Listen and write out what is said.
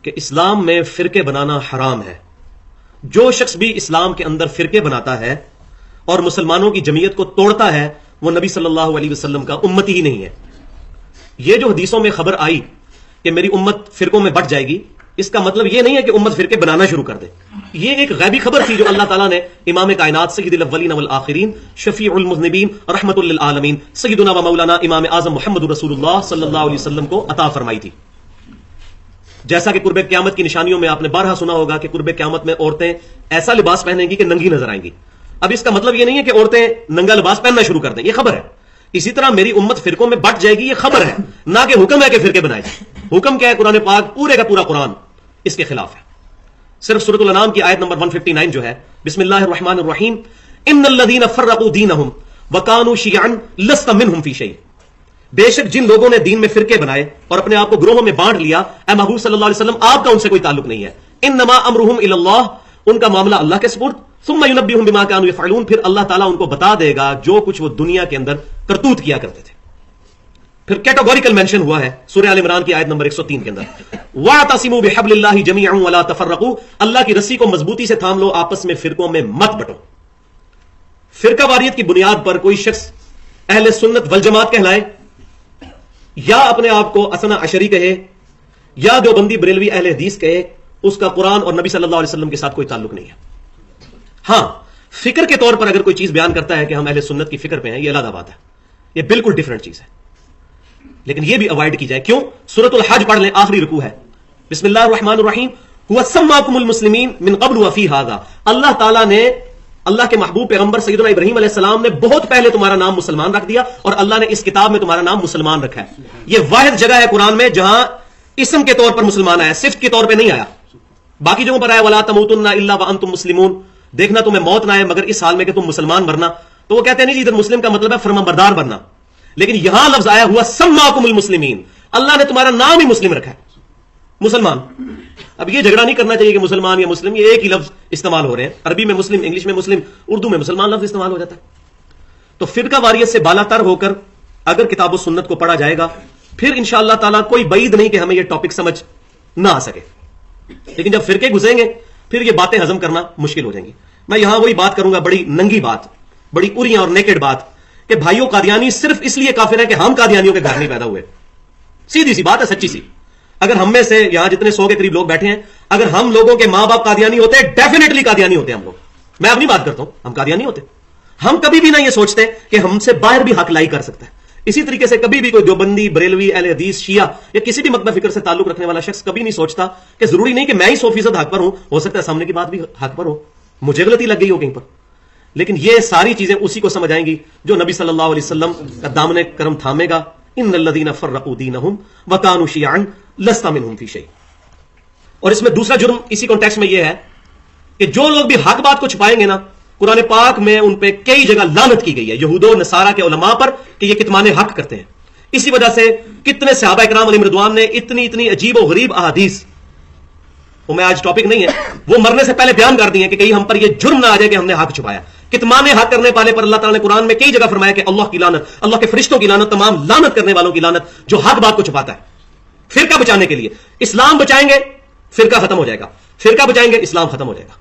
کہ اسلام میں فرقے بنانا حرام ہے. جو شخص بھی اسلام کے اندر فرقے بناتا ہے اور مسلمانوں کی جمعیت کو توڑتا ہے وہ نبی صلی اللہ علیہ وسلم کا امتی ہی نہیں ہے. یہ جو حدیثوں میں خبر آئی کہ میری امت فرقوں میں بٹ جائے گی، اس کا مطلب یہ نہیں ہے کہ امت فرقے بنانا شروع کر دے. یہ ایک غیبی خبر تھی جو اللہ تعالیٰ نے امام کائنات سید الاولین والآخرین شفیع المذنبین رحمت للعالمین سیدنا و مولانا امام اعظم محمد رسول اللہ صلی اللہ علیہ وسلم کو عطا فرمائی تھی. جیسا کہ قرب قیامت کی نشانیوں میں آپ نے بارہا سنا ہوگا کہ قرب قیامت میں عورتیں ایسا لباس پہنیں گی کہ ننگی نظر آئیں گی. اب اس کا مطلب یہ نہیں ہے کہ عورتیں ننگا لباس پہننا شروع کر دیں، یہ خبر ہے. اسی طرح میری امت فرقوں میں بٹ جائے گی، یہ خبر ہے، نہ کہ حکم ہے کہ فرقے بنائے جائیں. حکم کیا ہے؟ قرآن پاک پورے کا پورا قرآن اس کے خلاف ہے. صرف سورۃ الانعام کی آیت نمبر 159 جو ہے، بسم اللہ الرحمن الرحیم، ان الذین فرقوا دینہم وکانوا شیعا لست منہم فی شیء. بے شک جن لوگوں نے دین میں فرقے بنائے اور اپنے آپ کو گروہوں میں بانٹ لیا، اے محبوب صلی اللہ علیہ وسلم آپ کا ان سے کوئی تعلق نہیں ہے. انما امرہم الی اللہ، ان کا معاملہ اللہ کے سپرد. ثم ینبئہم بما کانوا یفعلون، پھر اللہ تعالیٰ ان کو بتا دے گا جو کچھ وہ دنیا کے اندر کرتوت کیا کرتے تھے. پھر کیٹاگوریکل مینشن ہوا ہے سورہ آل عمران کی آیت نمبر 103 کے اندر، وَاعْتَصِمُوا بِحَبْلِ اللَّهِ جَمِيعًا وَلَا تَفَرَّقُوا، اللہ کی رسی کو مضبوطی سے تھام لو، آپس میں فرقوں میں مت بٹو. فرقہ واریت کی بنیاد پر کوئی شخص اہل سنت والجماعت کہلائے یا اپنے آپ کو اثنا عشری کہے یا دیوبندی بریلوی اہل حدیث کہے، اس کا قرآن اور نبی صلی اللہ علیہ وسلم کے ساتھ کوئی تعلق نہیں ہے. ہاں، فکر کے طور پر اگر کوئی چیز بیان کرتا ہے کہ ہم اہل سنت کی فکر پہ ہیں، یہ علیحدہ بات ہے، یہ بالکل ڈیفرنٹ چیز ہے. لیکن یہ بھی اوائڈ کی جائے. کیوں؟ سورۃ الحج پڑھ لیں، آخری رکوع ہے، بسم اللہ الرحمن الرحیم، هو سماکم المسلمین من قبل وفی ھذا. اللہ تعالیٰ نے، اللہ کے محبوب پیغمبر سیدنا ابراہیم علیہ السلام نے بہت پہلے تمہارا نام مسلمان رکھ دیا، اور اللہ نے اس کتاب میں تمہارا نام مسلمان رکھا ہے. یہ واحد جگہ ہے قرآن میں جہاں اسم کے طور پر مسلمان آیا، صفت کے طور پہ نہیں آیا. باقی جگہوں پر آیا ولا تموتن الا وانتم مسلمون، دیکھنا تمہیں موت نہ آئے مگر اس حال میں کہ تم مسلمان مرنا. تو وہ کہتے ہیں نہیں جی ادھر مسلم کا مطلب ہے فرمانبردار بننا، لیکن یہاں لفظ آیا ہوا سماکم المسلمین، اللہ نے تمہارا نام ہی مسلم رکھا ہے، مسلمان. اب یہ جھگڑا نہیں کرنا چاہیے کہ مسلمان یا مسلم، یہ ایک ہی لفظ استعمال ہو رہے ہیں، عربی میں مسلم، انگلش میں مسلم، اردو میں مسلمان لفظ استعمال ہو جاتا ہے. تو فرقہ واریت سے بالا تر ہو کر اگر کتاب و سنت کو پڑھا جائے گا پھر انشاءاللہ تعالیٰ کوئی بعید نہیں کہ ہمیں یہ ٹاپک سمجھ نہ آ سکے. لیکن جب فرقے گھسیں گے پھر یہ باتیں ہضم کرنا مشکل ہو جائیں گی. میں یہاں وہی بات کروں گا، بڑی ننگی بات، بڑی اریاں اور نیکڈ بات، کہ بھائیوں قادیانی صرف اس لیے کافر ہے کہ ہم قادیانیوں کے گھر نہیں پیدا ہوئے. سیدھی سی بات ہے، سچی سی. اگر ہم میں سے یہاں جتنے 100 کے قریب لوگ بیٹھے ہیں، اگر ہم لوگوں کے ماں باپ قادیانی ہوتے، ڈیفینیٹلی قادیانی ہوتے ہم لوگ. میں اپنی بات کرتا ہوں، ہم قادیانی ہوتے. ہم کبھی بھی نہ یہ سوچتے کہ ہم سے باہر بھی حق لائی کر سکتا ہے. اسی طریقے سے کبھی بھی کوئی دیوبندی، بریلوی، اہل حدیث، شیعہ یا کسی بھی مکتب فکر سے تعلق رکھنے والا شخص کبھی نہیں سوچتا کہ ضروری نہیں کہ میں ہی 100% حق پر ہوں، ہو سکتا ہے سامنے کی بات بھی حق پر ہو، مجھے غلطی لگ گئی ہو کہیں پر. لیکن یہ ساری چیزیں اسی کو سمجھ آئیں گی جو نبی صلی اللہ علیہ وسلم کا دامن کرم تھامے گا. ان الذین فرقوا دینہم وکانوا شیعا لست منہم فی شیء. اور اس میں دوسرا جرم اسی کانٹیکسٹ میں یہ ہے کہ جو لوگ بھی حق بات کو چھپائیں گے نا، قرآن پاک میں ان پہ کئی جگہ لعنت کی گئی ہے یہود و نصارہ کے علماء پر کہ یہ کتمان حق کرتے ہیں. اسی وجہ سے کتنے صحابہ کرام علیہم رضوان نے اتنی عجیب و غریب احادیث، وہ میں آج ٹاپک نہیں ہے، وہ مرنے سے پہلے بیان کر دی ہیں کہ کہیں ہم پر یہ جرم نہ آ جائے کہ ہم نے حق چھپایا. کتمان حق کرنے والے پر اللہ تعالیٰ نے قرآن میں کئی جگہ فرمایا کہ اللہ کی لعنت، اللہ کے فرشتوں کی لعنت، تمام لعنت کرنے والوں کی لعنت جو حق بات کو چھپاتا ہے. فرقہ بچانے کے لیے اسلام بچائیں گے فرقہ ختم ہو جائے گا، فرقہ بچائیں گے اسلام ختم ہو جائے گا.